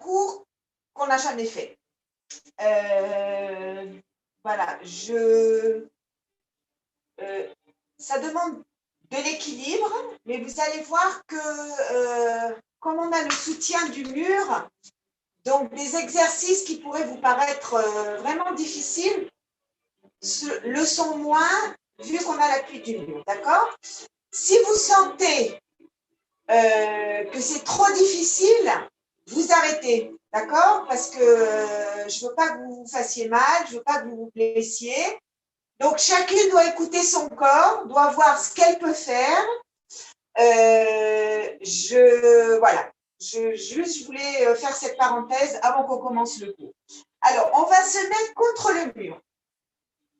cours qu'on n'a jamais fait. Voilà, ça demande de l'équilibre, mais vous allez voir que comme on a le soutien du mur, donc des exercices qui pourraient vous paraître vraiment difficiles le sont moins vu qu'on a l'appui du mur, d'accord? Si vous sentez que c'est trop difficile, vous arrêtez, d'accord? Parce que je ne veux pas que vous vous fassiez mal, je ne veux pas que vous vous blessiez. Donc, chacune doit écouter son corps, doit voir ce qu'elle peut faire. Voilà, je voulais faire cette parenthèse avant qu'on commence le cours. Alors, on va se mettre contre le mur.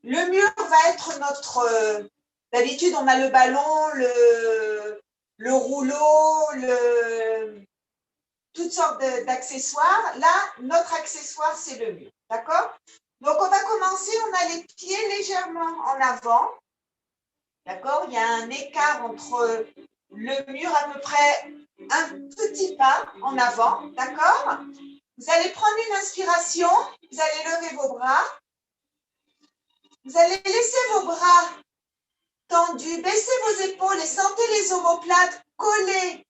Le mur va être notre... D'habitude, on a le ballon, le rouleau, toutes sortes d'accessoires. Là, notre accessoire, c'est le mur. D'accord? Donc, on va commencer. On a les pieds légèrement en avant. D'accord? Il y a un écart entre le mur, à peu près un petit pas en avant. D'accord? Vous allez prendre une inspiration. Vous allez lever vos bras. Vous allez laisser vos bras tendus, baissez vos épaules et sentez les omoplates collées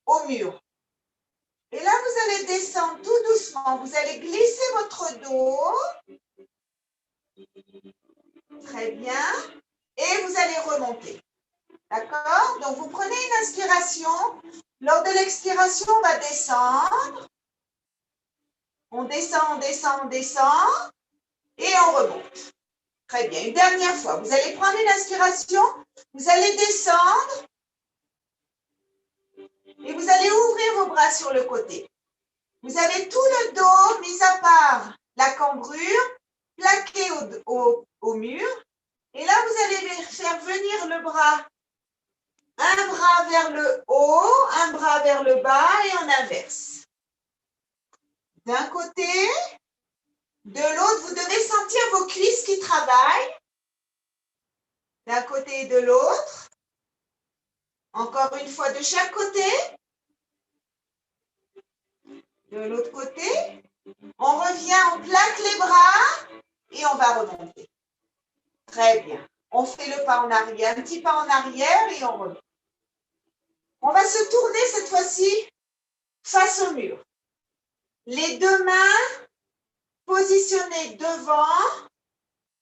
au mur. Et là, vous allez descendre tout doucement. Vous allez glisser votre dos. Très bien. Et vous allez remonter. D'accord? Donc, vous prenez une inspiration. Lors de l'expiration, on va descendre. On descend, on descend, on descend. Et on remonte. Très bien. Une dernière fois. Vous allez prendre une inspiration. Vous allez descendre. Et vous allez ouvrir vos bras sur le côté. Vous avez tout le dos, mis à part la cambrure, plaqué au mur. Et là, vous allez faire venir le bras. Un bras vers le haut, un bras vers le bas et en inverse. D'un côté, de l'autre, vous devez sentir vos cuisses qui travaillent. D'un côté et de l'autre. Encore une fois, de chaque côté. De l'autre côté. On revient, on plaque les bras et on va remonter. Très bien. On fait le pas en arrière, un petit pas en arrière et on remonte. On va se tourner cette fois-ci face au mur. Les deux mains positionnées devant.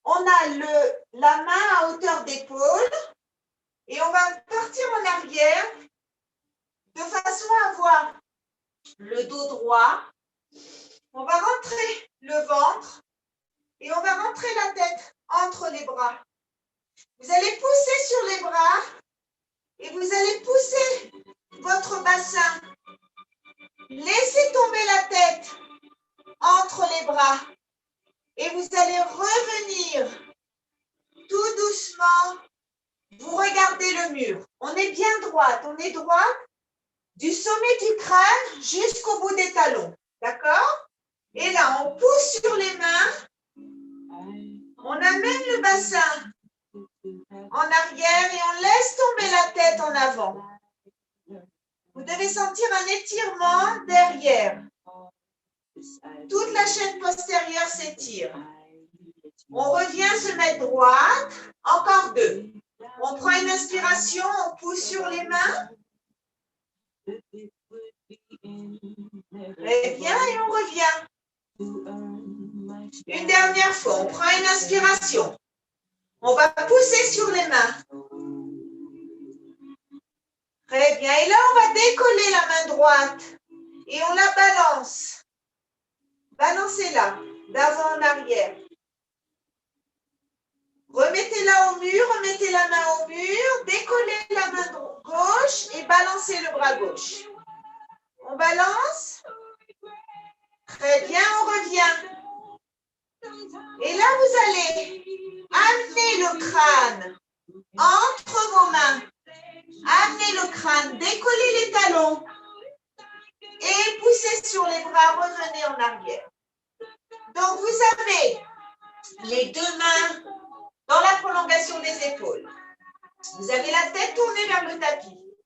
On a la main à hauteur d'épaule et on va partir en arrière de façon à avoir le dos droit. On va rentrer le ventre et on va rentrer la tête entre les bras. Vous allez pousser sur les bras et vous allez pousser votre bassin. Laissez tomber la tête entre les bras et vous allez revenir tout doucement. Vous regardez le mur. On est bien droite. On est droite du sommet du crâne jusqu'au bout des talons. D'accord? Et là, on pousse sur les mains. On amène le bassin en arrière et on laisse tomber la tête en avant. Vous devez sentir un étirement derrière. Toute la chaîne postérieure s'étire. On revient se mettre droite. Encore deux. On prend une inspiration, on pousse sur les mains. Très bien, et on revient. Une dernière fois, on prend une inspiration. On va pousser sur les mains. Très bien. Et là, on va décoller la main droite et on la balance. Balancez-la d'avant en arrière. Remettez-la au mur, remettez la main au mur, décollez la main gauche et balancez le bras gauche. On balance. Très bien, on revient. Et là, vous allez amener le crâne entre vos mains. Amenez le crâne, décollez les talons et poussez sur les bras, revenez en arrière. Donc, vous avez les deux mains dans la prolongation des épaules. Vous avez la tête tournée vers le tapis.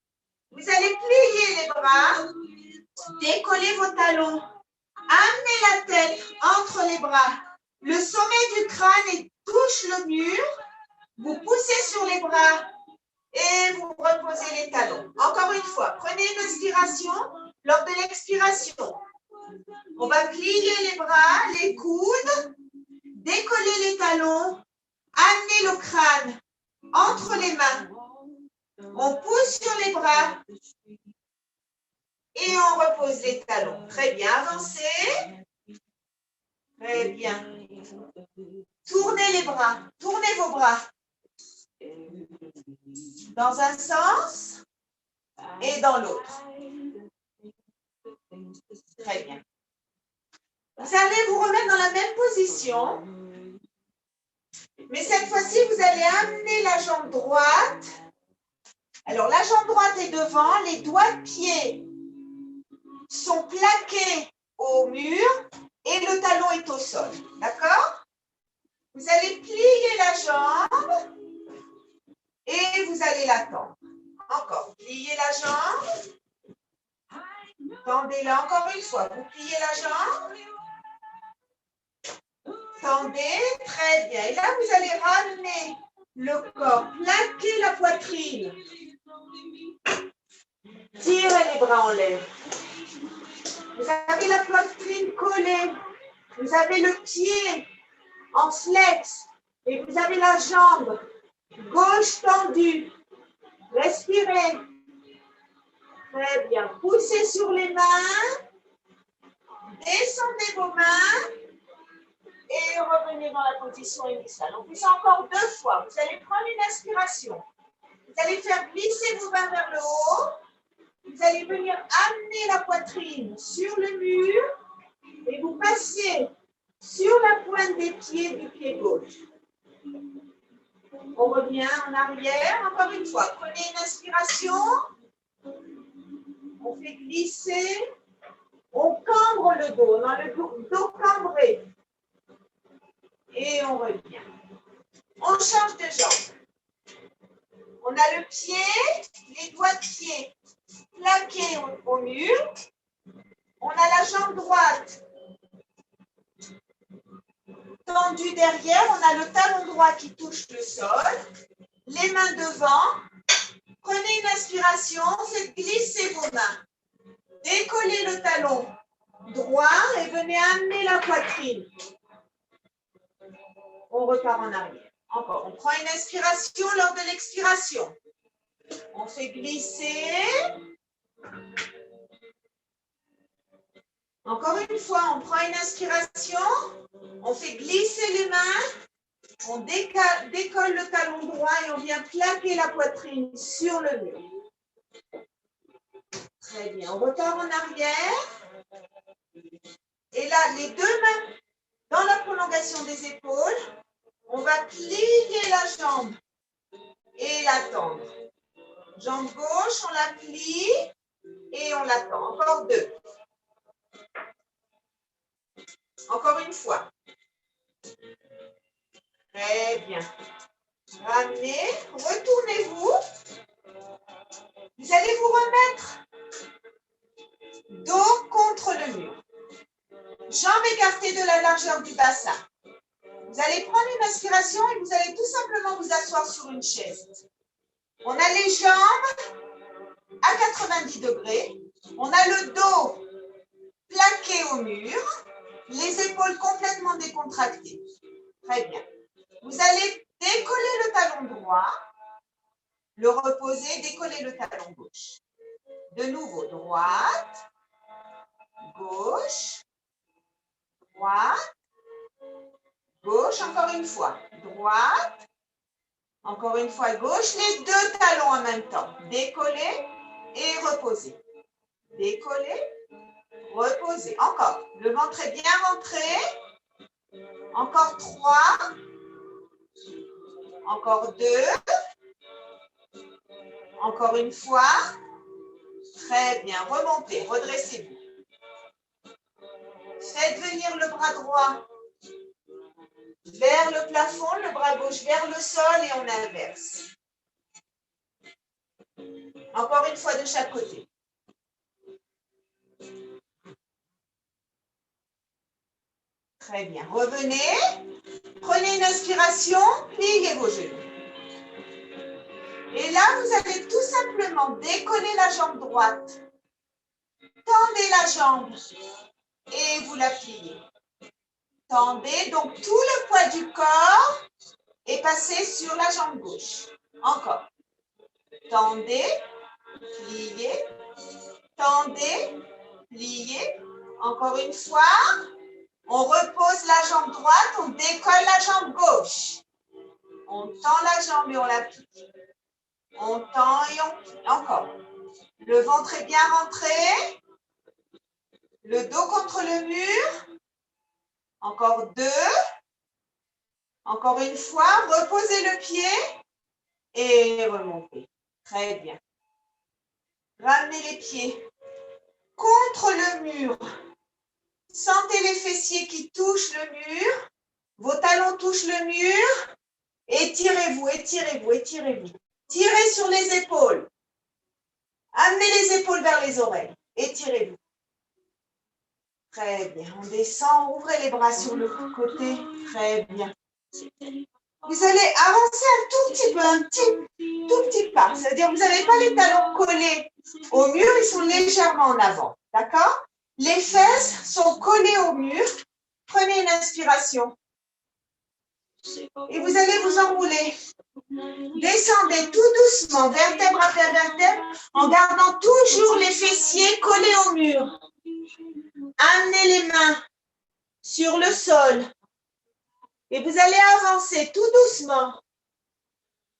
Vous allez plier les bras, décoller vos talons Amenez la tête entre les bras. Le sommet du crâne touche le mur. Vous poussez sur les bras et vous reposez les talons. Encore une fois, prenez une inspiration. Lors de l'expiration, on va plier les bras, les coudes, décoller les talons, amener le crâne entre les mains. On pousse sur les bras et on repose les talons. Très bien, avancez. Très bien. Tournez les bras, tournez vos bras dans un sens et dans l'autre. Très bien. Vous allez vous remettre dans la même position, mais cette fois-ci, vous allez amener la jambe droite. Alors, la jambe droite est devant, les doigts de pied sont plaqués au mur et le talon est au sol. D'accord? Vous allez plier la jambe et vous allez la tendre. Encore, pliez la jambe. Tendez-la encore une fois. Vous pliez la jambe. Tendez, très bien. Et là, vous allez ramener le corps, plaquer la poitrine. Tirez les bras en l'air. Vous avez la poitrine collée. Vous avez le pied en flex. Et vous avez la jambe gauche tendue. Respirez. Très bien. Poussez sur les mains. Descendez vos mains. Et revenez dans la position initiale. On fait ça encore 2 fois. Vous allez prendre une inspiration. Vous allez faire glisser vos mains vers le haut. Vous allez venir amener la poitrine sur le mur et vous passez sur la pointe des pieds du pied gauche. On revient en arrière, encore une fois. Prenez une inspiration. On fait glisser. On cambre le dos. On a le dos cambré. Et on revient. On change de jambe. On a le pied, les doigts de pied plaqués au mur. On a la jambe droite tendue derrière. On a le talon droit qui touche le sol. Les mains devant. Prenez une inspiration. Faites glisser vos mains. Décollez le talon droit et venez amener la poitrine. On repart en arrière. Encore, on prend une inspiration lors de l'expiration. On fait glisser. Encore une fois, on prend une inspiration. On fait glisser les mains. On décolle le talon droit et on vient plaquer la poitrine sur le mur. Très bien. On repart en arrière. Et là, les 2 mains dans la prolongation des épaules. On va plier la jambe et la tendre. Jambe gauche, on la plie et on la tend. Encore 2. Encore une fois. Très bien. Ramenez, retournez-vous. Vous allez vous remettre dos contre le mur. Jambes écartées de la largeur du bassin. Vous allez prendre une inspiration et vous allez tout simplement vous asseoir sur une chaise. On a les jambes à 90 degrés. On a le dos plaqué au mur. Les épaules complètement décontractées. Très bien. Vous allez décoller le talon droit, le reposer, décoller le talon gauche. De nouveau, droite, gauche, droite, gauche, encore une fois. Droite, encore une fois gauche, les 2 talons en même temps. Décoller et reposer. Décoller, reposer. Encore. Le ventre est bien rentré. Encore 3. Encore 2. Encore une fois. Très bien. Remontez. Redressez-vous. Faites venir le bras droit vers le plafond, le bras gauche vers le sol et on inverse. Encore une fois de chaque côté. Très bien. Revenez. Prenez une inspiration, pliez vos genoux. Et là, vous allez tout simplement décoller la jambe droite. Tendez la jambe et vous la pliez. Tendez, donc tout le poids du corps est passé sur la jambe gauche. Encore. Tendez, pliez, tendez, pliez. Encore une fois. On repose la jambe droite, on décolle la jambe gauche. On tend la jambe et on la plie. On tend et on plie. Encore. Le ventre est bien rentré. Le dos contre le mur. Encore 2. Encore une fois, reposez le pied et remontez. Très bien. Ramenez les pieds contre le mur. Sentez les fessiers qui touchent le mur. Vos talons touchent le mur. Étirez-vous, étirez-vous, étirez-vous. Tirez sur les épaules. Amenez les épaules vers les oreilles. Étirez-vous. Très bien. On descend. Ouvrez les bras sur le côté. Très bien. Vous allez avancer un tout petit peu, un tout petit pas. C'est-à-dire que vous n'avez pas les talons collés au mur, ils sont légèrement en avant. D'accord? Les fesses sont collées au mur. Prenez une inspiration. Et vous allez vous enrouler. Descendez tout doucement, vertèbre après vertèbre, en gardant toujours les fessiers collés au mur. Amenez les mains sur le sol. Et vous allez avancer tout doucement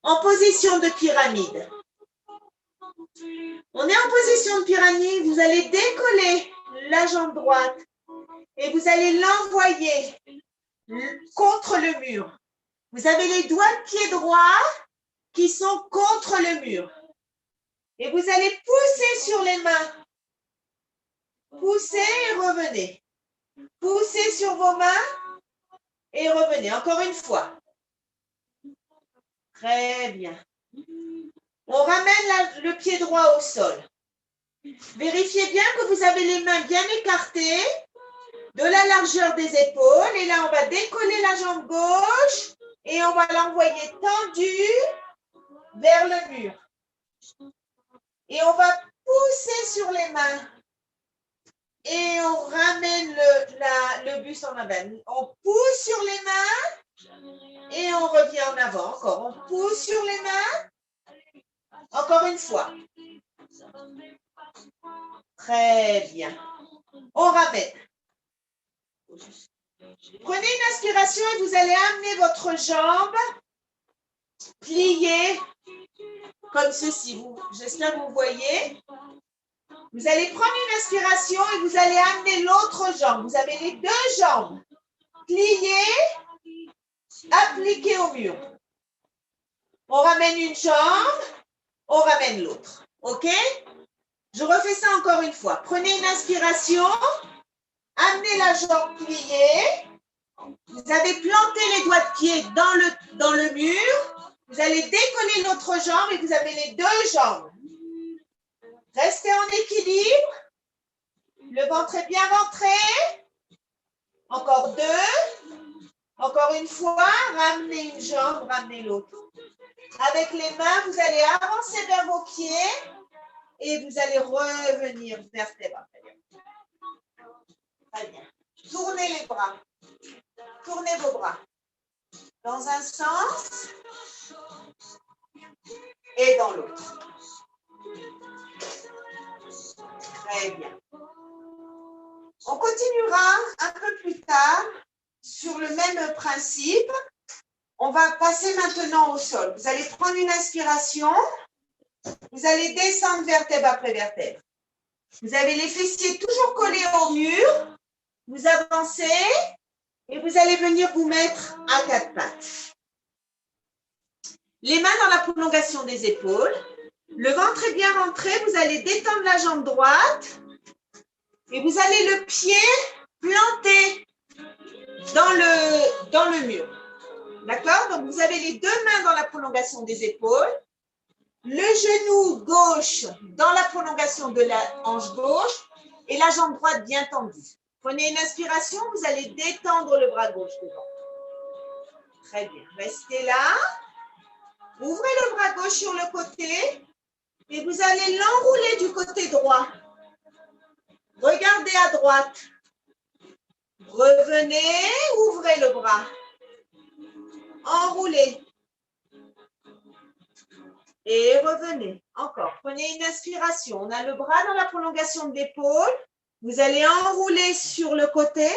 en position de pyramide. On est en position de pyramide, vous allez décoller la jambe droite et vous allez l'envoyer contre le mur. Vous avez les doigts de pied droit qui sont contre le mur. Et vous allez pousser sur les mains. Poussez et revenez. Poussez sur vos mains et revenez. Encore une fois. Très bien. On ramène le pied droit au sol. Vérifiez bien que vous avez les mains bien écartées de la largeur des épaules. Et là, on va décoller la jambe gauche et on va l'envoyer tendue vers le mur. Et on va pousser sur les mains. Et on ramène le buste en avant. On pousse sur les mains et on revient en avant. Encore, on pousse sur les mains. Encore une fois. Très bien. On ramène. Prenez une inspiration et vous allez amener votre jambe pliée comme ceci. J'espère que vous voyez. Vous allez prendre une inspiration et vous allez amener l'autre jambe. Vous avez les deux jambes pliées, appliquées au mur. On ramène une jambe, on ramène l'autre. OK? Je refais ça encore une fois. Prenez une inspiration, amenez la jambe pliée. Vous avez planté les doigts de pied dans le mur. Vous allez décoller l'autre jambe et vous avez les deux jambes. Restez en équilibre. Le ventre est bien rentré. Encore 2. Encore une fois, ramenez une jambe, ramenez l'autre. Avec les mains, vous allez avancer vers vos pieds et vous allez revenir vertèbre après vertèbre. Très bien. Tournez les bras. Tournez vos bras. Dans un sens et dans l'autre. Très bien. On continuera un peu plus tard sur le même principe. On va passer maintenant au sol. Vous allez prendre une inspiration. Vous allez descendre vertèbre après vertèbre. Vous avez les fessiers toujours collés au mur. Vous avancez et vous allez venir vous mettre à quatre pattes. Les mains dans la prolongation des épaules. Le ventre est bien rentré. Vous allez détendre la jambe droite. Et vous allez le pied planter dans le mur. D'accord? Donc, vous avez les deux mains dans la prolongation des épaules. Le genou gauche dans la prolongation de la hanche gauche et la jambe droite bien tendue. Prenez une inspiration, vous allez détendre le bras gauche devant. Très bien. Restez là. Ouvrez le bras gauche sur le côté et vous allez l'enrouler du côté droit. Regardez à droite. Revenez, ouvrez le bras. Enroulez. Et revenez. Encore. Prenez une inspiration. On a le bras dans la prolongation de l'épaule. Vous allez enrouler sur le côté.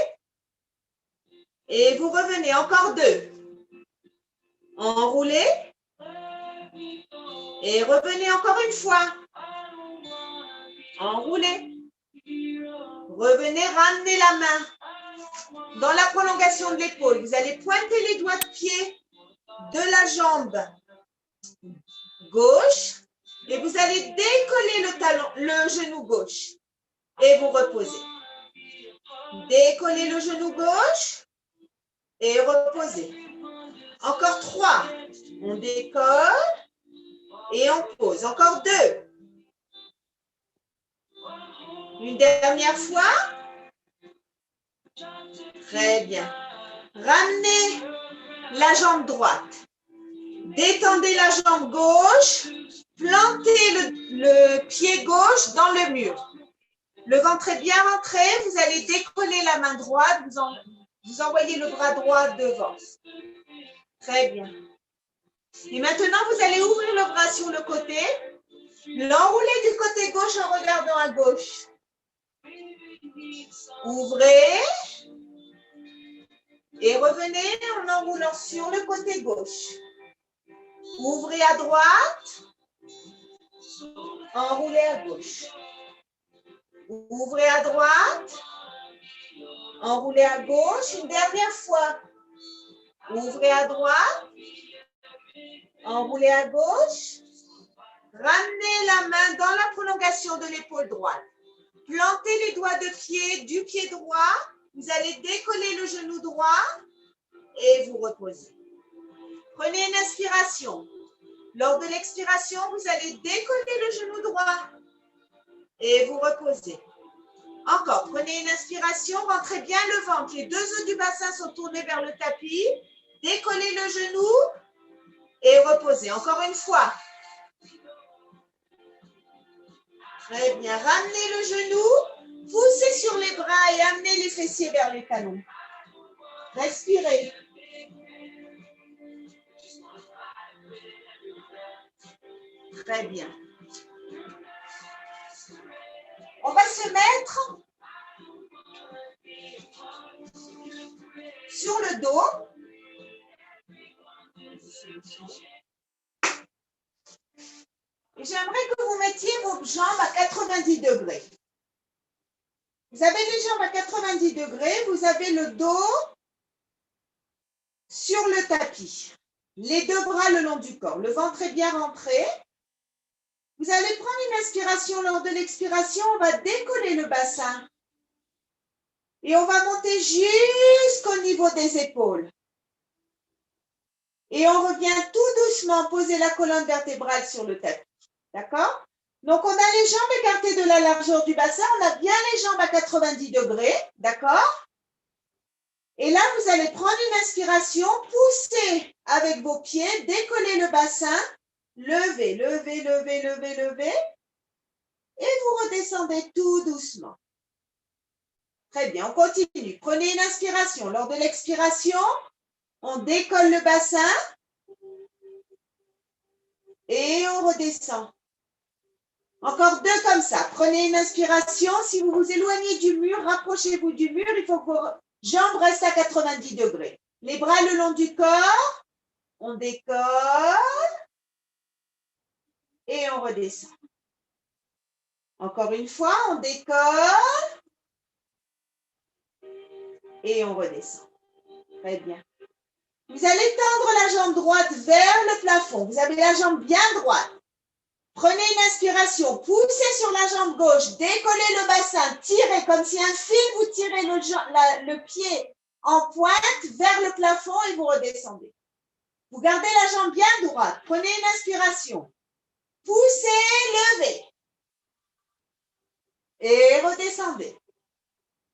Et vous revenez. Encore 2. Enroulez. Et revenez encore une fois. Enroulez. Revenez, ramenez la main dans la prolongation de l'épaule. Vous allez pointer les doigts de pied de la jambe gauche et vous allez décoller le genou gauche et vous reposez. Décollez le genou gauche et reposez. Encore 3. On décolle et on pose. Encore 2. Une dernière fois. Très bien. Ramenez la jambe droite. Détendez la jambe gauche. Plantez le pied gauche dans le mur. Le ventre est bien rentré. Vous allez décoller la main droite. Vous envoyez le bras droit devant. Très bien. Et maintenant, vous allez ouvrir le bras sur le côté. L'enrouler du côté gauche en regardant à gauche. Ouvrez. Et revenez en enroulant sur le côté gauche. Ouvrez à droite. Enroulez à gauche. Ouvrez à droite. Enroulez à gauche. Une dernière fois. Ouvrez à droite. Enroulez à gauche. Ramenez la main dans la prolongation de l'épaule droite. Plantez les doigts de pied du pied droit. Vous allez décoller le genou droit et vous reposez. Prenez une inspiration. Lors de l'expiration, vous allez décoller le genou droit et vous reposez. Encore, prenez une inspiration, rentrez bien le ventre. Les 2 os du bassin sont tournés vers le tapis. Décollez le genou et reposez. Encore une fois. Très bien. Ramenez le genou, poussez sur les bras et amenez les fessiers vers les talons. Respirez. Très bien. On va se mettre sur le dos. J'aimerais que vous mettiez vos jambes à 90 degrés. Vous avez les jambes à 90 degrés, vous avez le dos sur le tapis. Les 2 bras le long du corps. Le ventre est bien rentré. Vous allez prendre une inspiration. Lors de l'expiration, on va décoller le bassin. Et on va monter jusqu'au niveau des épaules. Et on revient tout doucement poser la colonne vertébrale sur le tapis. D'accord? Donc, on a les jambes écartées de la largeur du bassin. On a bien les jambes à 90 degrés. D'accord? Et là, vous allez prendre une inspiration, pousser avec vos pieds, décoller le bassin, levez, levez, levez, levez, levez. Et vous redescendez tout doucement. Très bien, on continue. Prenez une inspiration. Lors de l'expiration, on décolle le bassin et on redescend. Encore 2 comme ça. Prenez une inspiration. Si vous vous éloignez du mur, rapprochez-vous du mur. Il faut que vos jambes restent à 90 degrés. Les bras le long du corps. On décolle et on redescend. Encore une fois, on décolle et on redescend. Très bien. Vous allez tendre la jambe droite vers le plafond. Vous avez la jambe bien droite. Prenez une inspiration, poussez sur la jambe gauche, décollez le bassin, tirez comme si un fil, vous tirez le pied en pointe vers le plafond et vous redescendez. Vous gardez la jambe bien droite. Prenez une inspiration. Poussez, levez. Et redescendez.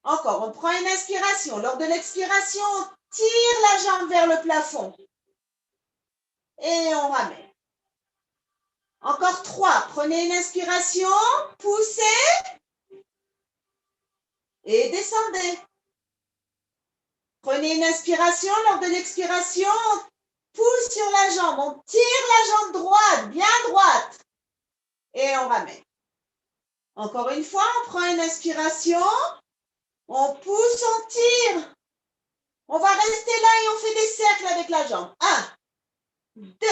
Encore, on prend une inspiration. Lors de l'expiration, on tire la jambe vers le plafond. Et on ramène. Encore 3. Prenez une inspiration, poussez et descendez. Prenez une inspiration. Lors de l'expiration, on pousse sur la jambe. On tire la jambe droite, bien droite. Et on ramène. Encore une fois, on prend une inspiration. On pousse, on tire. On va rester là et on fait des cercles avec la jambe. 1, 2,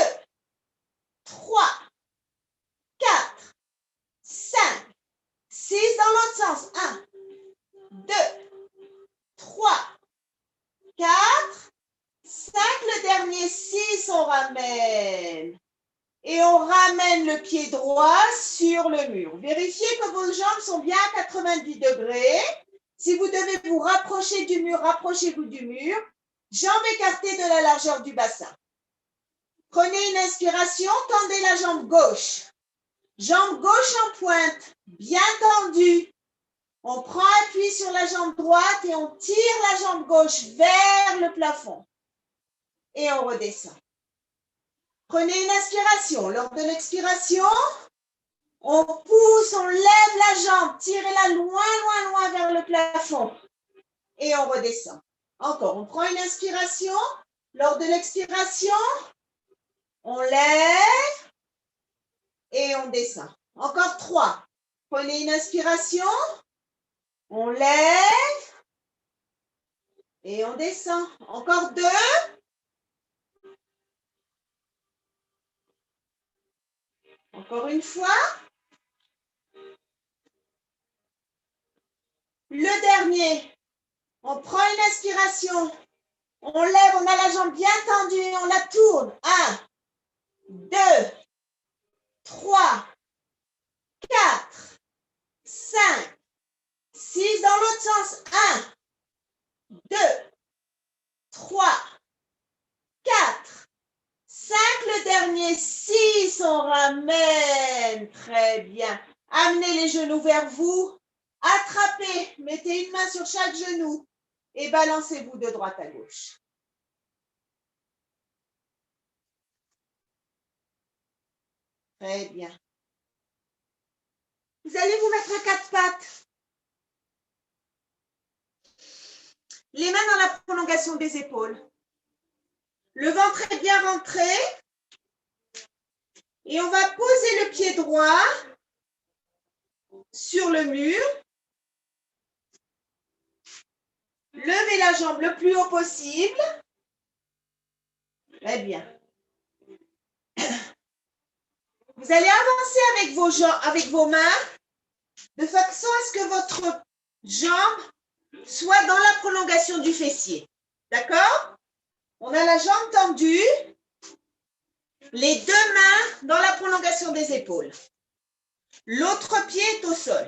3, 4, 5, 6 dans l'autre sens. 1, 2, 3, 4, 5, le dernier 6, on ramène. Et on ramène le pied droit sur le mur. Vérifiez que vos jambes sont bien à 90 degrés. Si vous devez vous rapprocher du mur, rapprochez-vous du mur. Jambes écartées de la largeur du bassin. Prenez une inspiration, tendez la jambe gauche. Jambe gauche en pointe, bien tendue. On prend appui sur la jambe droite et on tire la jambe gauche vers le plafond. Et on redescend. Prenez une inspiration. Lors de l'expiration, on pousse, on lève la jambe, tirez-la loin, loin, loin vers le plafond. Et on redescend. Encore, on prend une inspiration. Lors de l'expiration, on lève et on descend. Encore 3. Prenez une inspiration. On lève et on descend. Encore 2. Encore une fois. Le dernier. On prend une inspiration. On lève, on a la jambe bien tendue et on la tourne. 1, 2, 3, 4, 5, 6 dans l'autre sens. 1, 2, 3, 4, 5, le dernier 6, on ramène. Très bien. Amenez les genoux vers vous. Attrapez, mettez une main sur chaque genou et balancez-vous de droite à gauche. Très bien. Vous allez vous mettre à 4 pattes. Les mains dans la prolongation des épaules. Le ventre est bien rentré. Et on va poser le pied droit sur le mur. Levez la jambe le plus haut possible. Très bien. Vous allez avancer avec vos mains de façon à ce que votre jambe soit dans la prolongation du fessier. D'accord? On a la jambe tendue, les 2 mains dans la prolongation des épaules. L'autre pied est au sol.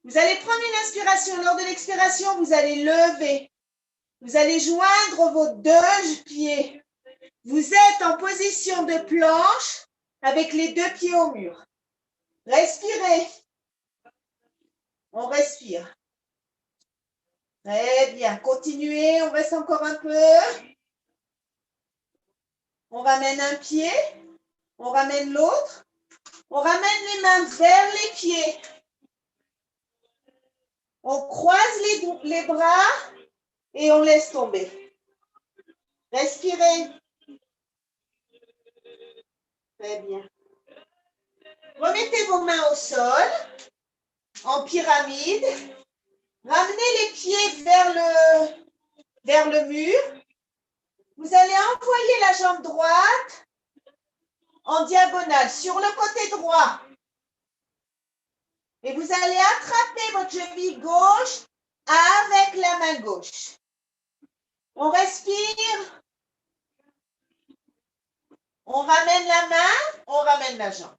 Vous allez prendre une inspiration. Lors de l'expiration, vous allez lever. Vous allez joindre vos 2 pieds. Vous êtes en position de planche avec les 2 pieds au mur. Respirez. On respire. Très bien. Continuez. On reste encore un peu. On ramène un pied. On ramène l'autre. On ramène les mains vers les pieds. On croise les bras et on laisse tomber. Respirez. Très bien. Remettez vos mains au sol, en pyramide. Ramenez les pieds vers le mur. Vous allez envoyer la jambe droite en diagonale sur le côté droit. Et vous allez attraper votre cheville gauche avec la main gauche. On respire. On ramène la main, on ramène la jambe.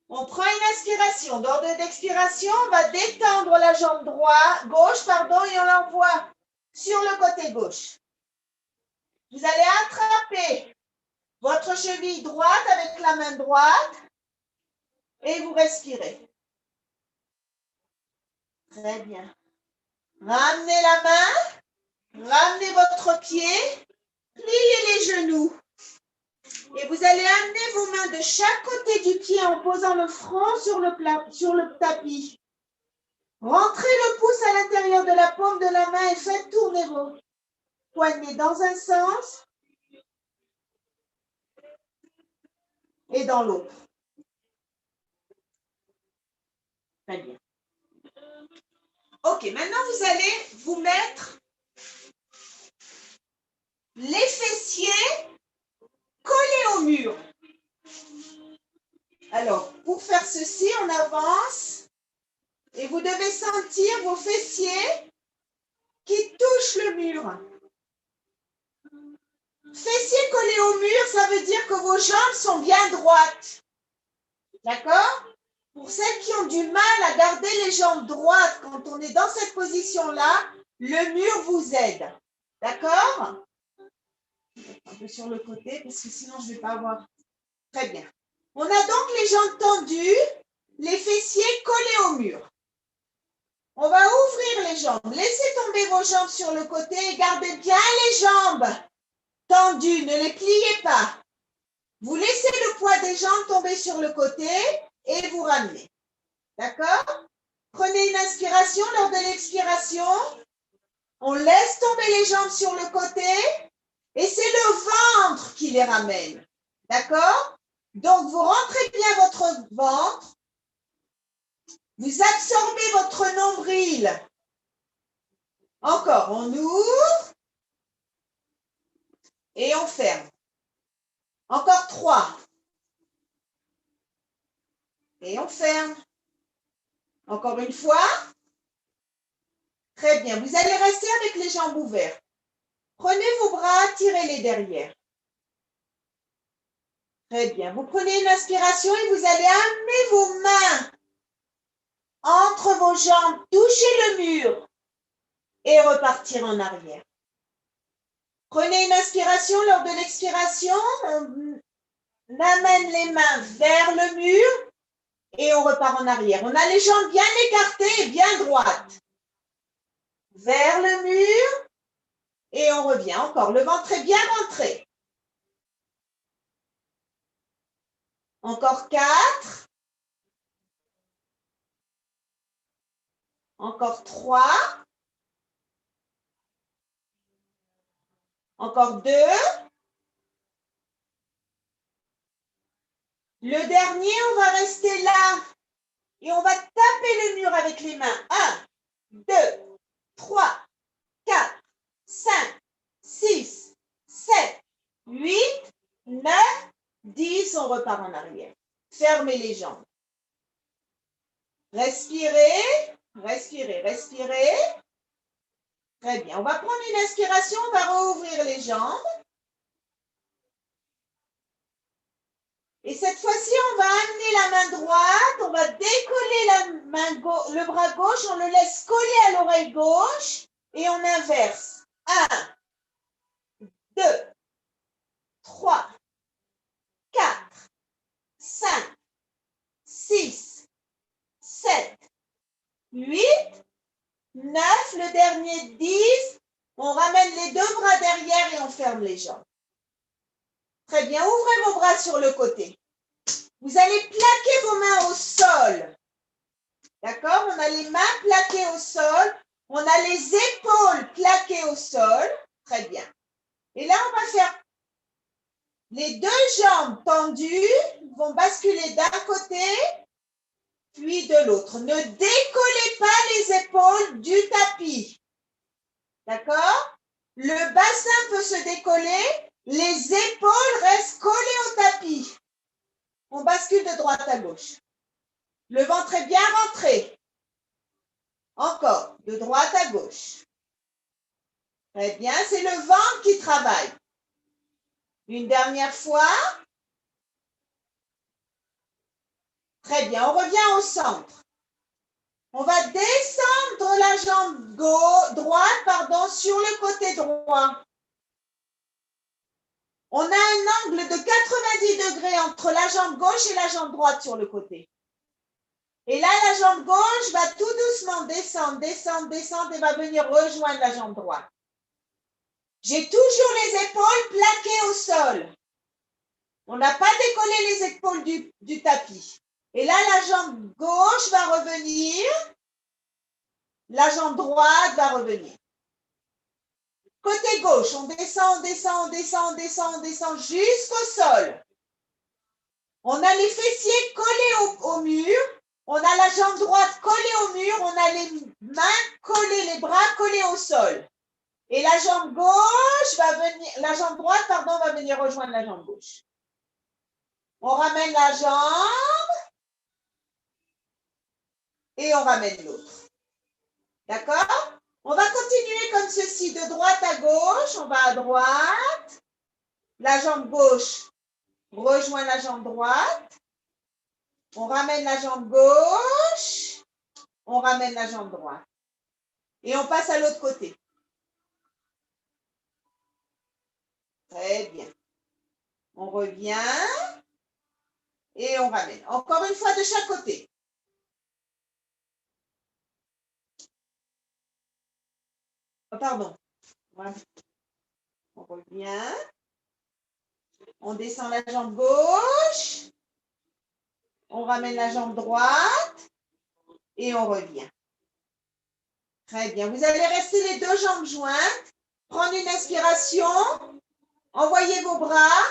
On prend une inspiration. Lors de l'expiration, on va détendre la jambe gauche, et on l'envoie sur le côté gauche. Vous allez attraper votre cheville droite avec la main droite et vous respirez. Très bien. Ramenez la main, ramenez votre pied, pliez les genoux. Et vous allez amener vos mains de chaque côté du pied en posant le front sur le tapis. Rentrez le pouce à l'intérieur de la paume de la main et faites tourner vos poignets dans un sens et dans l'autre. Très bien. Ok, maintenant vous allez vous mettre les fessiers collés au mur. Alors, pour faire ceci, on avance et vous devez sentir vos fessiers qui touchent le mur. Fessiers collés au mur, ça veut dire que vos jambes sont bien droites. D'accord? Pour celles qui ont du mal à garder les jambes droites quand on est dans cette position-là, le mur vous aide. D'accord? Un peu sur le côté parce que sinon je ne vais pas avoir. Très bien. On a donc les jambes tendues, les fessiers collés au mur. On va ouvrir les jambes. Laissez tomber vos jambes sur le côté et gardez bien les jambes tendues. Ne les pliez pas. Vous laissez le poids des jambes tomber sur le côté et vous ramenez. D'accord? Prenez une inspiration. Lors de l'expiration, on laisse tomber les jambes sur le côté et c'est le ventre qui les ramène. D'accord? Donc, vous rentrez bien votre ventre. Vous absorbez votre nombril. Encore, on ouvre et on ferme. Encore 3. Et on ferme. Encore une fois. Très bien. Vous allez rester avec les jambes ouvertes. Prenez vos bras, tirez-les derrière. Très bien. Vous prenez une inspiration et vous allez amener vos mains entre vos jambes, toucher le mur et repartir en arrière. Prenez une inspiration. Lors de l'expiration, on amène les mains vers le mur et on repart en arrière. On a les jambes bien écartées et bien droites. Vers le mur et on revient. Encore, le ventre est bien rentré. Encore 4. Encore 3. Encore 2. Le dernier, on va rester là et on va taper le mur avec les mains. 1, 2, 3, 4, 5, 6, 7, 8, 9, 10. On repart en arrière. Fermez les jambes. Respirez, respirez, respirez. Très bien. On va prendre une inspiration, on va rouvrir les jambes. Et cette fois-ci, on va amener la main droite, on va décoller le bras gauche, on le laisse coller à l'oreille gauche et on inverse. 1, 2, 3, 4, 5, 6, 7, 8, 9, le dernier 10. On ramène les deux bras derrière et on ferme les jambes. Très bien, ouvrez vos bras sur le côté. Vous allez plaquer vos mains au sol. D'accord? On a les mains plaquées au sol. On a les épaules plaquées au sol. Très bien. Et là, on va faire les deux jambes tendues. Vont basculer d'un côté, puis de l'autre. Ne décollez pas les épaules du tapis. D'accord? Le bassin peut se décoller. Les épaules restent collées au tapis. On bascule de droite à gauche. Le ventre est bien rentré. Encore, de droite à gauche. Très bien, c'est le ventre qui travaille. Une dernière fois. Très bien, on revient au centre. On va descendre la jambe droite sur le côté droit. On a un angle de 90 degrés entre la jambe gauche et la jambe droite sur le côté. Et là, la jambe gauche va tout doucement descendre, descendre, descendre et va venir rejoindre la jambe droite. J'ai toujours les épaules plaquées au sol. On n'a pas décollé les épaules du tapis. Et là, la jambe gauche va revenir. La jambe droite va revenir. Côté gauche, on descend, on descend, on descend, on descend, on descend jusqu'au sol. On a les fessiers collés au mur. On a la jambe droite collée au mur. On a les mains collées, les bras collés au sol. Et la jambe gauche va venir, la jambe droite, pardon, va venir rejoindre la jambe gauche. On ramène la jambe et on ramène l'autre. D'accord? On va continuer comme ceci, de droite à gauche. On va à droite. La jambe gauche rejoint la jambe droite. On ramène la jambe gauche. On ramène la jambe droite. Et on passe à l'autre côté. Très bien. On revient. Et on ramène. Encore une fois de chaque côté. Oh, pardon. Voilà. On revient. On descend la jambe gauche. On ramène la jambe droite. Et on revient. Très bien. Vous allez rester les deux jambes jointes. Prendre une inspiration. Envoyez vos bras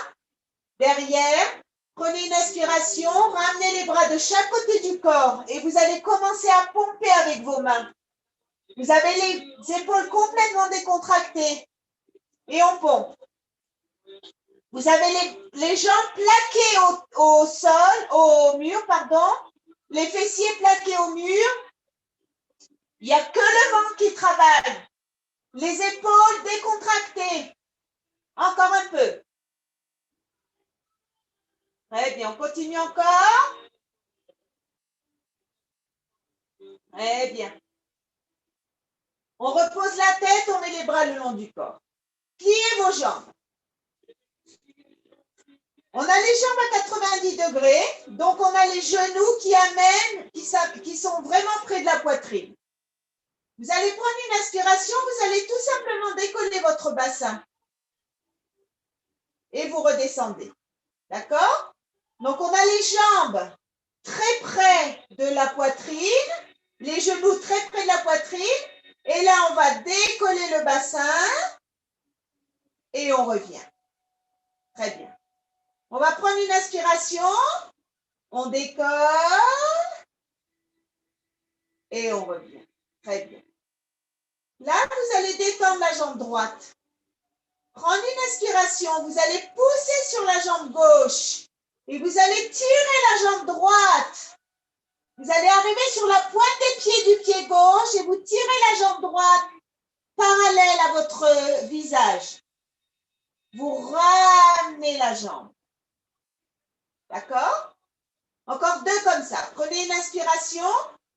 derrière. Prenez une inspiration. Ramenez les bras de chaque côté du corps. Et vous allez commencer à pomper avec vos mains. Vous avez les épaules complètement décontractées. Et on pompe. Vous avez les jambes plaquées au sol, au mur, pardon. Les fessiers plaqués au mur. Il n'y a que le ventre qui travaille. Les épaules décontractées. Encore un peu. Très bien, on continue encore. Très bien. On repose la tête, on met les bras le long du corps. Pliez vos jambes. On a les jambes à 90 degrés, donc on a les genoux qui amènent, qui sont vraiment près de la poitrine. Vous allez prendre une inspiration, vous allez tout simplement décoller votre bassin. Et vous redescendez. D'accord? Donc on a les jambes très près de la poitrine, les genoux très près de la poitrine. Et là, on va décoller le bassin et on revient. Très bien. On va prendre une inspiration. On décolle et on revient. Très bien. Là, vous allez détendre la jambe droite. Prendre une inspiration. Vous allez pousser sur la jambe gauche et vous allez tirer la jambe droite. Vous allez arriver sur la pointe des pieds du pied gauche et vous tirez la jambe droite parallèle à votre visage. Vous ramenez la jambe. D'accord? Encore deux comme ça. Prenez une inspiration.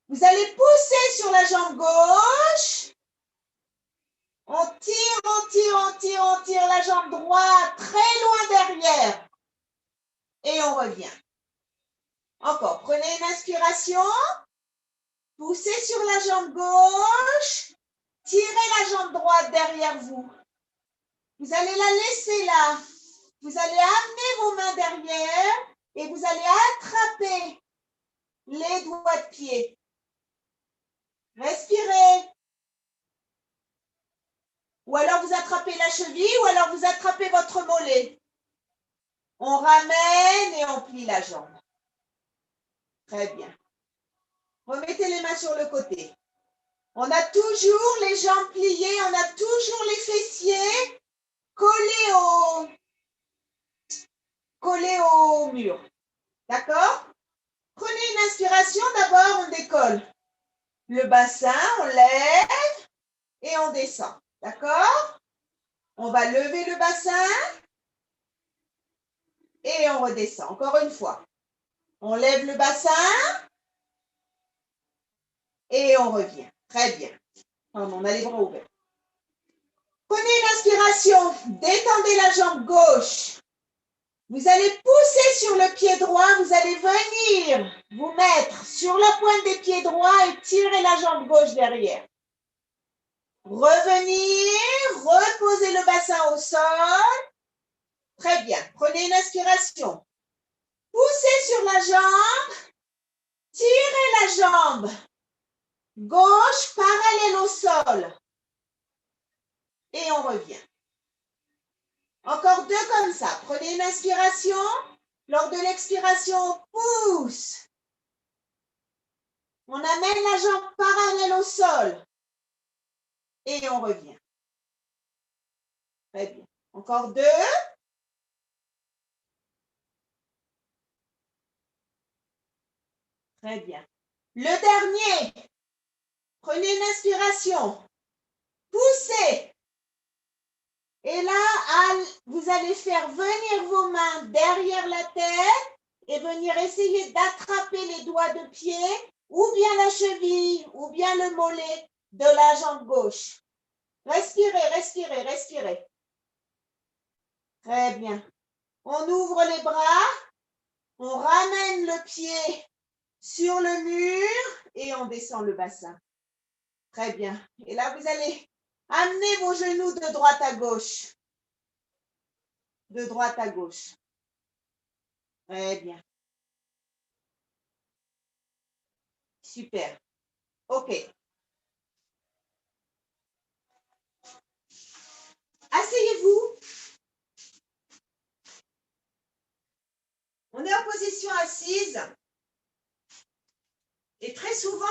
Vous allez pousser sur la jambe gauche. On tire, on tire, on tire, on tire la jambe droite très loin derrière. Et on revient. Encore. Prenez une inspiration. Poussez sur la jambe gauche. Tirez la jambe droite derrière vous. Vous allez la laisser là. Vous allez amener vos mains derrière et vous allez attraper les doigts de pied. Respirez. Ou alors vous attrapez la cheville ou alors vous attrapez votre mollet. On ramène et on plie la jambe. Très bien. Remettez les mains sur le côté. On a toujours les jambes pliées, on a toujours les fessiers collés au mur. D'accord? Prenez une inspiration, d'abord on décolle. Le bassin, on lève et on descend. D'accord? On va lever le bassin et on redescend. Encore une fois. On lève le bassin et on revient. Très bien. On a les bras ouverts. Prenez une inspiration. Détendez la jambe gauche. Vous allez pousser sur le pied droit. Vous allez venir vous mettre sur la pointe des pieds droits et tirez la jambe gauche derrière. Revenir, reposez le bassin au sol. Très bien. Prenez une inspiration. Poussez sur la jambe. Tirez la jambe gauche parallèle au sol. Et on revient. Encore 2 comme ça. Prenez une inspiration. Lors de l'expiration, on pousse. On amène la jambe parallèle au sol. Et on revient. Très bien. Encore 2. Très bien. Le dernier. Prenez une inspiration. Poussez. Et là, vous allez faire venir vos mains derrière la tête et venir essayer d'attraper les doigts de pied ou bien la cheville ou bien le mollet de la jambe gauche. Respirez, respirez, respirez. Très bien. On ouvre les bras, on ramène le pied sur le mur et on descend le bassin. Très bien. Et là, vous allez amener vos genoux de droite à gauche. De droite à gauche. Très bien. Super. OK. Asseyez-vous. On est en position assise. Et très souvent,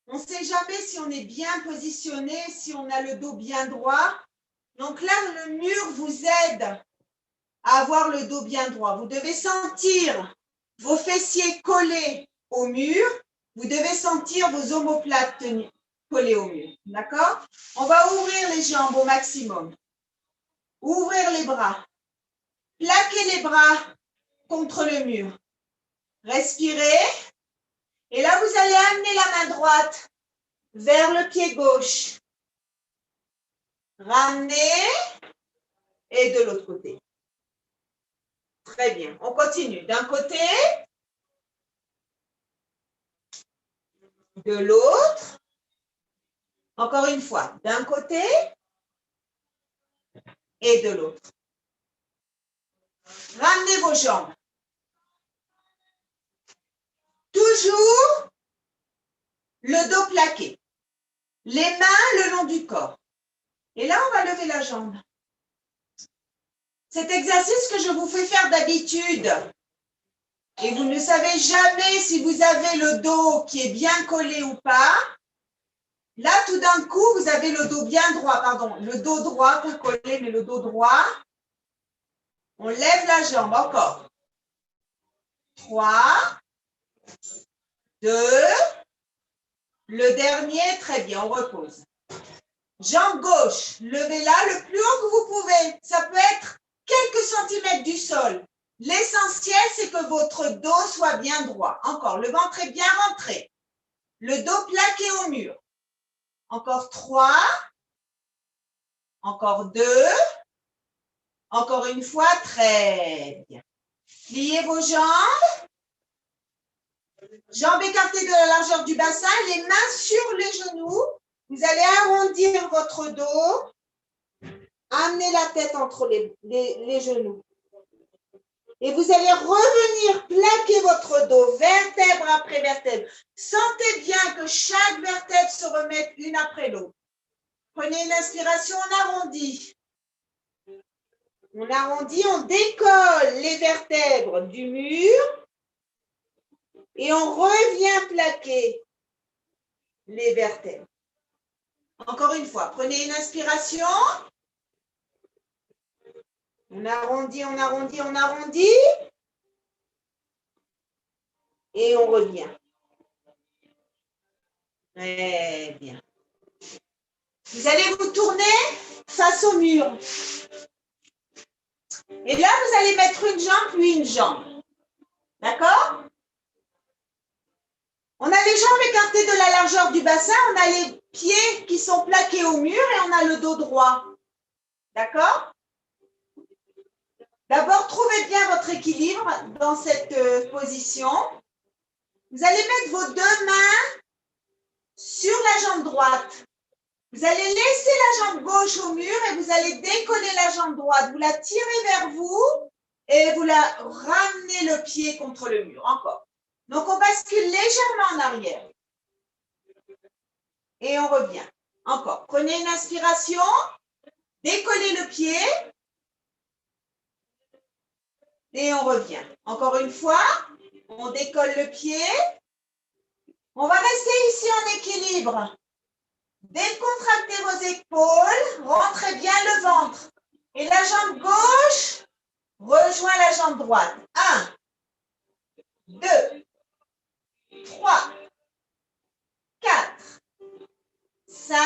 on ne sait jamais si on est bien positionné, si on a le dos bien droit. Donc là, le mur vous aide à avoir le dos bien droit. Vous devez sentir vos fessiers collés au mur. Vous devez sentir vos omoplates collés au mur. D'accord? On va ouvrir les jambes au maximum. Ouvrir les bras. Plaquez les bras contre le mur. Respirez. Et là, vous allez amener la main droite vers le pied gauche. Ramenez. Et de l'autre côté. Très bien. On continue. D'un côté. De l'autre. Encore une fois. D'un côté. Et de l'autre. Ramenez vos jambes. Toujours le dos plaqué. Les mains le long du corps. Et là, on va lever la jambe. Cet exercice que je vous fais faire d'habitude, et vous ne savez jamais si vous avez le dos qui est bien collé ou pas, là, tout d'un coup, vous avez le dos bien droit, pardon, le dos droit, pas collé, mais le dos droit. On lève la jambe, encore. 3, 2, le dernier, très bien, on repose. Jambe gauche, levez-la le plus haut que vous pouvez. Ça peut être quelques centimètres du sol. L'essentiel, c'est que votre dos soit bien droit. Encore, le ventre est bien rentré. Le dos plaqué au mur. Encore 3. Encore 2. Encore une fois, très bien. Pliez vos jambes. Jambes écartées de la largeur du bassin, les mains sur les genoux. Vous allez arrondir votre dos. Amenez la tête entre les genoux. Et vous allez revenir plaquer votre dos, vertèbre après vertèbre. Sentez bien que chaque vertèbre se remette une après l'autre. Prenez une inspiration, on arrondit. On arrondit, on décolle les vertèbres du mur. Et on revient plaquer les vertèbres. Encore une fois, prenez une inspiration. On arrondit, on arrondit, on arrondit. Et on revient. Très bien. Vous allez vous tourner face au mur. Et là, vous allez mettre une jambe, puis une jambe. D'accord? On a les jambes écartées de la largeur du bassin, on a les pieds qui sont plaqués au mur et on a le dos droit. D'accord? D'abord, trouvez bien votre équilibre dans cette position. Vous allez mettre vos deux mains sur la jambe droite. Vous allez laisser la jambe gauche au mur et vous allez décoller la jambe droite. Vous la tirez vers vous et vous la ramenez le pied contre le mur. Encore. Donc, on bascule légèrement en arrière. Et on revient. Encore. Prenez une inspiration. Décollez le pied. Et on revient. Encore une fois. On décolle le pied. On va rester ici en équilibre. Décontractez vos épaules. Rentrez bien le ventre. Et la jambe gauche rejoint la jambe droite. 1, 2, 3, 4, 5,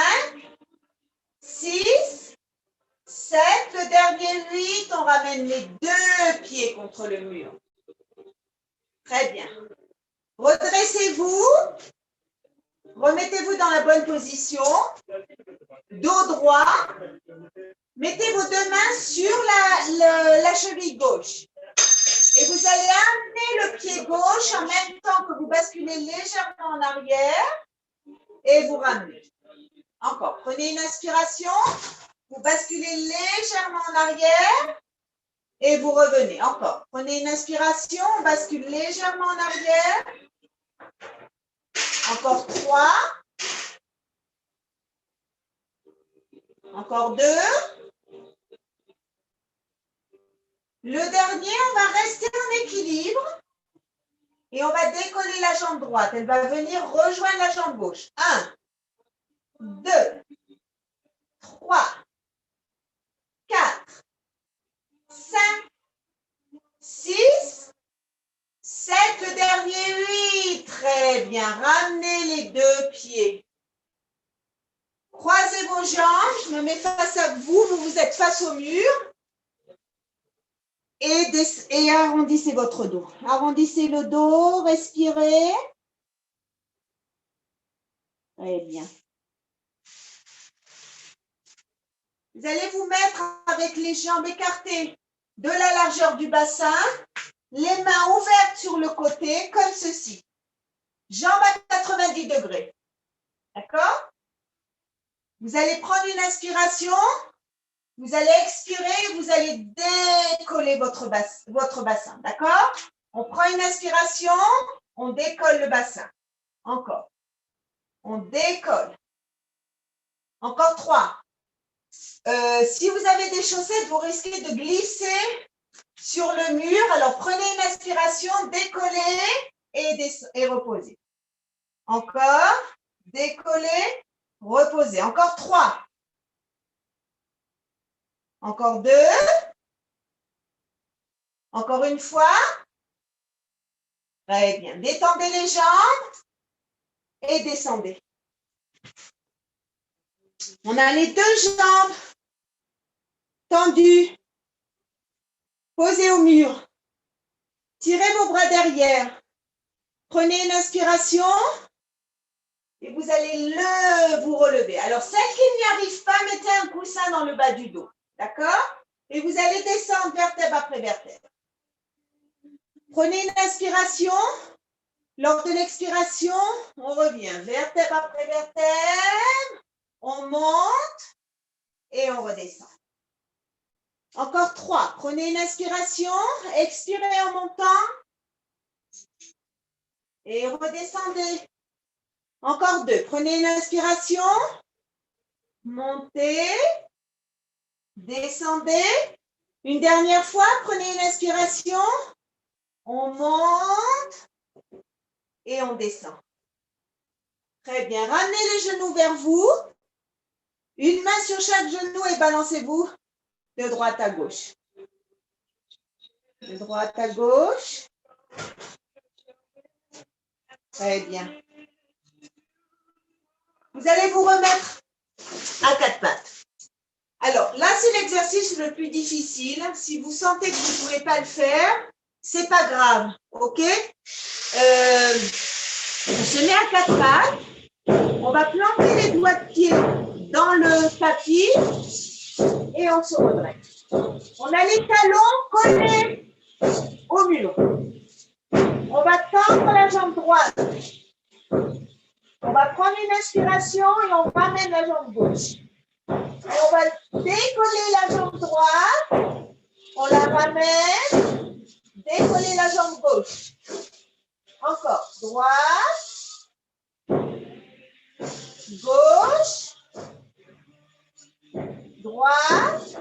6, 7. Le dernier 8. On ramène les deux pieds contre le mur. Très bien. Redressez-vous. Remettez-vous dans la bonne position. Dos droit. Mettez vos deux mains sur la cheville gauche. Et vous allez amener le pied gauche en même temps que vous basculez légèrement en arrière. Et vous ramenez. Encore. Prenez une inspiration. Vous basculez légèrement en arrière. Et vous revenez. Encore. Prenez une inspiration. On bascule légèrement en arrière. Encore 3. Encore 2. Le dernier, on va rester en équilibre. Et on va décoller la jambe droite. Elle va venir rejoindre la jambe gauche. 1, 2, 3, 4, 5, 6, 7. Le dernier, 8. Très bien. Ramenez les deux pieds. Croisez vos jambes. Je me mets face à vous. Vous êtes face au mur. Et arrondissez votre dos. Arrondissez le dos. Respirez. Très bien. Vous allez vous mettre avec les jambes écartées de la largeur du bassin, les mains ouvertes sur le côté, comme ceci. Jambes à 90 degrés. D'accord? Vous allez prendre une inspiration, vous allez expirer, vous allez décoller votre bassin. D'accord? On prend une inspiration, on décolle le bassin. Encore. On décolle. Encore 3. Si vous avez des chaussettes, vous risquez de glisser sur le mur. Alors, prenez une inspiration, décollez et reposez. Encore, décollez, reposez. Encore 3. Encore 2. Encore une fois. Très bien. Détendez les jambes et descendez. On a les deux jambes tendues. Posez au mur. Tirez vos bras derrière. Prenez une inspiration et vous allez vous relever. Alors, celles qui n'y arrivent pas, mettez un coussin dans le bas du dos. D'accord? Et vous allez descendre vertèbre après vertèbre. Prenez une inspiration. Lors de l'expiration, on revient vertèbre après vertèbre. On monte et on redescend. Encore 3. Prenez une inspiration. Expirez en montant. Et redescendez. Encore 2. Prenez une inspiration. Montez. Descendez. Une dernière fois, prenez une inspiration. On monte. Et on descend. Très bien. Ramenez les genoux vers vous. Une main sur chaque genou et balancez-vous de droite à gauche. De droite à gauche. Très bien. Vous allez vous remettre à 4 pattes. Alors, là, c'est l'exercice le plus difficile. Si vous sentez que vous ne pouvez pas le faire, ce n'est pas grave. OK? On se met à 4 pattes. On va planter les doigts de pied dans le tapis et on se redresse. On a les talons collés au mur. On va tendre la jambe droite. On va prendre une inspiration et on ramène la jambe gauche. Et on va décoller la jambe droite. On la ramène. Décoller la jambe gauche. Encore. Droite. Gauche. Droite.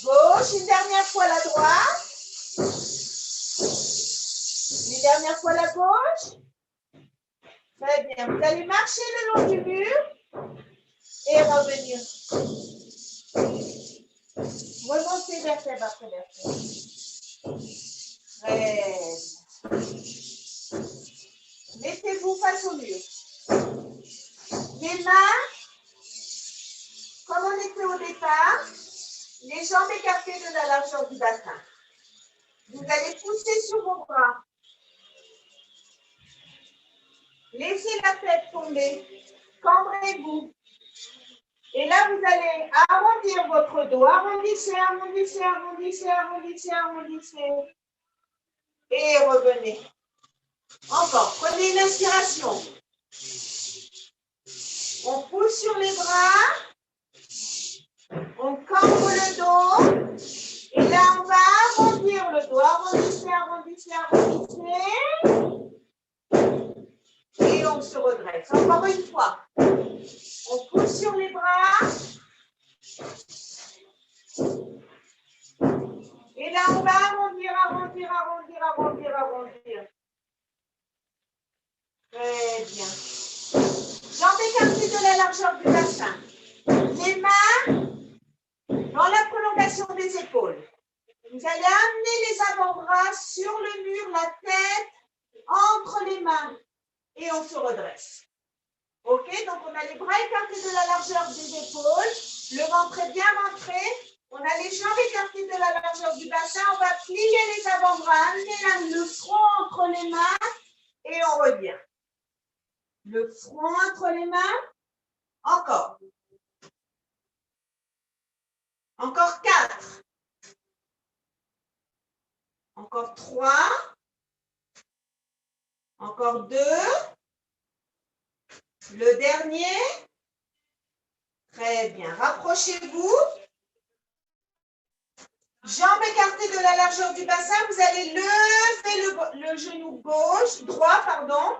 Gauche. Une dernière fois la droite. Une dernière fois la gauche. Très bien. Vous allez marcher le long du mur et revenir. Remontez vertèbre après vertèbre. Très bien. Mettez-vous face au mur. Les mains, comme on était au départ, les jambes écartées de la largeur du bassin. Vous allez pousser sur vos bras. Laissez la tête tomber. Cambrez-vous. Et là, vous allez arrondir votre dos. Arrondissez, arrondissez, arrondissez, arrondissez, arrondissez. Et revenez. Encore. Prenez une inspiration. On pousse sur les bras. On cambre le dos. Et là, on va arrondir le dos. Arrondissez, arrondissez, arrondissez. Et on se redresse. Encore une fois. On pousse sur les bras. Et là, on va arrondir, arrondir, arrondir, arrondir, arrondir. Très bien. Jambes écartées de la largeur du bassin. Les mains dans la prolongation des épaules. Vous allez amener les avant-bras sur le mur, la tête entre les mains. Et on se redresse. Ok, donc on a les bras écartés de la largeur des épaules. Le ventre est bien rentré. On a les jambes écartées de la largeur du bassin. On va plier les avant-bras, amener le front entre les mains et on revient. Le front entre les mains. Encore. Encore 4. Encore 3. Encore 2. Le dernier. Très bien. Rapprochez-vous. Jambes écartées de la largeur du bassin. Vous allez lever le genou gauche, droit, pardon.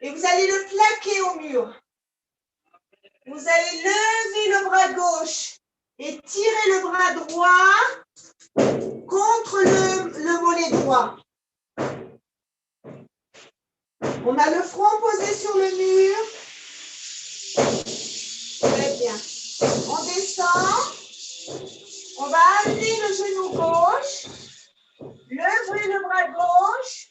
Et vous allez le plaquer au mur. Vous allez lever le bras gauche et tirer le bras droit contre le mollet droit. On a le front posé sur le mur. Très bien. On descend. On va amener le genou gauche. Lever le bras gauche.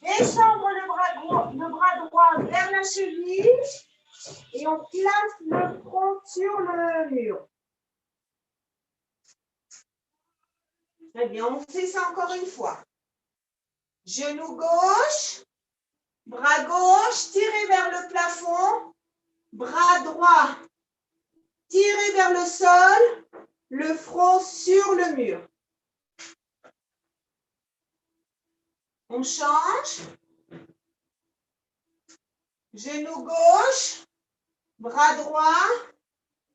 Descendre le bras droit vers la cheville. Et on place le front sur le mur. Très bien, on fait ça encore une fois. Genou gauche, bras gauche, tiré vers le plafond, bras droit, tiré vers le sol, le front sur le mur. On change. Genou gauche, bras droit,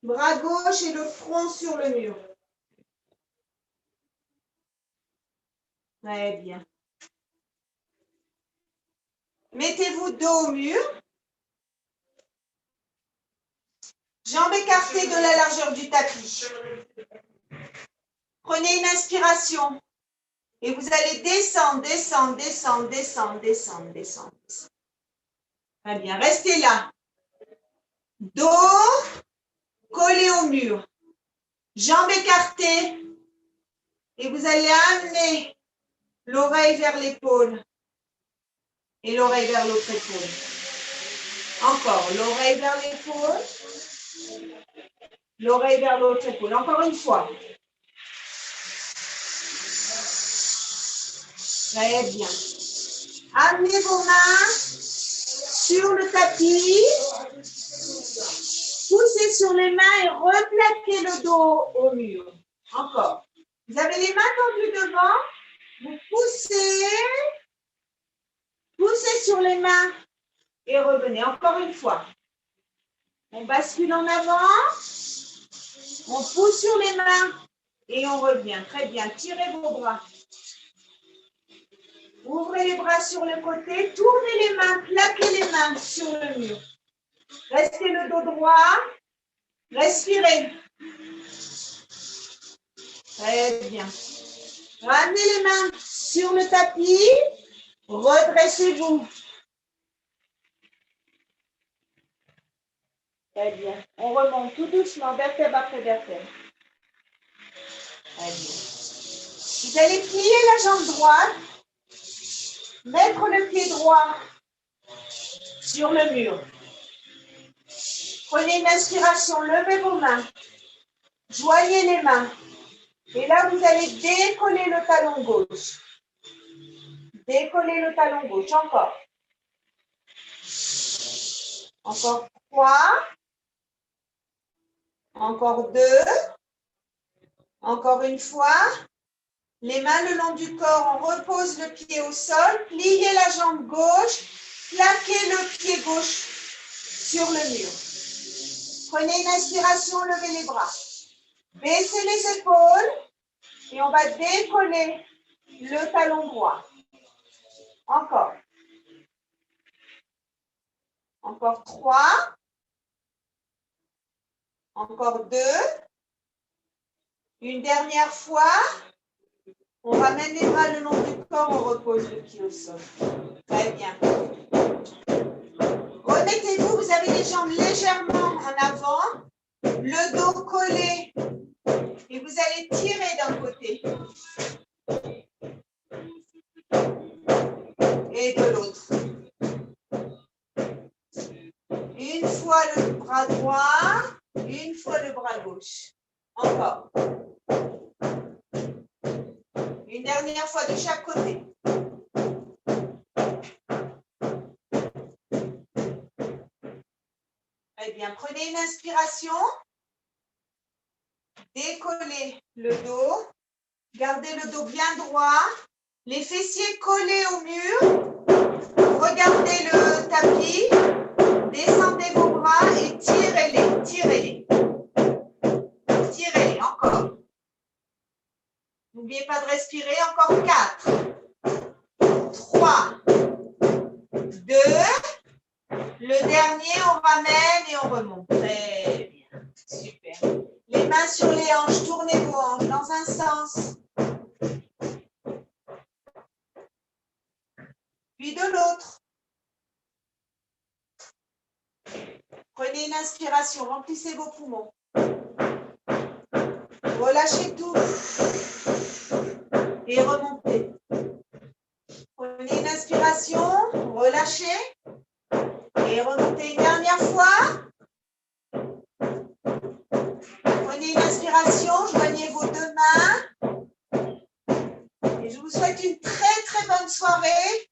bras gauche et le front sur le mur. Très bien. Mettez-vous dos au mur. Jambes écartées de la largeur du tapis. Prenez une inspiration. Et vous allez descendre, descendre, descendre, descendre, descendre, descendre. Très bien. Restez là. Dos collé au mur. Jambes écartées. Et vous allez amener l'oreille vers l'épaule. Et l'oreille vers l'autre épaule. Encore, l'oreille vers l'épaule. L'oreille vers l'autre épaule. Encore une fois. Très bien. Amenez vos mains sur le tapis. Poussez sur les mains et replaquez le dos au mur. Encore. Vous avez les mains tendues devant. Vous poussez. Poussez sur les mains et revenez. Encore une fois. On bascule en avant. On pousse sur les mains et on revient. Très bien. Tirez vos bras. Ouvrez les bras sur le côté. Tournez les mains. Plaquez les mains sur le mur. Restez le dos droit. Respirez. Très bien. Ramenez les mains sur le tapis. Redressez-vous. Très bien. On remonte tout doucement, vertèbre après vertèbre. Très bien. Vous allez plier la jambe droite. Mettre le pied droit sur le mur. Prenez une inspiration, levez vos mains. Joignez les mains. Et là, vous allez décoller le talon gauche. Décoller le talon gauche. Encore. Encore 3. Encore 2. Encore une fois. Les mains le long du corps. On repose le pied au sol. Pliez la jambe gauche. Plaquez le pied gauche sur le mur. Prenez une inspiration, levez les bras. Baissez les épaules. Et on va décoller le talon droit. Encore. Encore 3. Encore 2. Une dernière fois. On ramène les bras le long du corps, on repose le pied au sol. Très bien. Remettez-vous, vous avez les jambes légèrement en avant, le dos collé. Et vous allez tirer d'un côté. Et de l'autre. Une fois le bras droit, une fois le bras gauche. Encore. Une dernière fois de chaque côté. Très bien. Prenez une inspiration. Décollez le dos. Gardez le dos bien droit. Les fessiers collés au mur. Regardez le tapis. Descendez vos bras et tirez-les. Tirez-les. Tirez-les. Encore. N'oubliez pas de respirer. Encore 4. 3. 2. Le dernier, on ramène et on remonte. Très bien. Super. Les mains sur les hanches. Tournez vos hanches dans un sens. Puis de l'autre. Prenez une inspiration. Remplissez vos poumons. Relâchez tout. Et remontez. Prenez une inspiration. Relâchez. Et remontez une dernière fois. Prenez une inspiration, joignez vos deux mains. Et je vous souhaite une très très bonne soirée.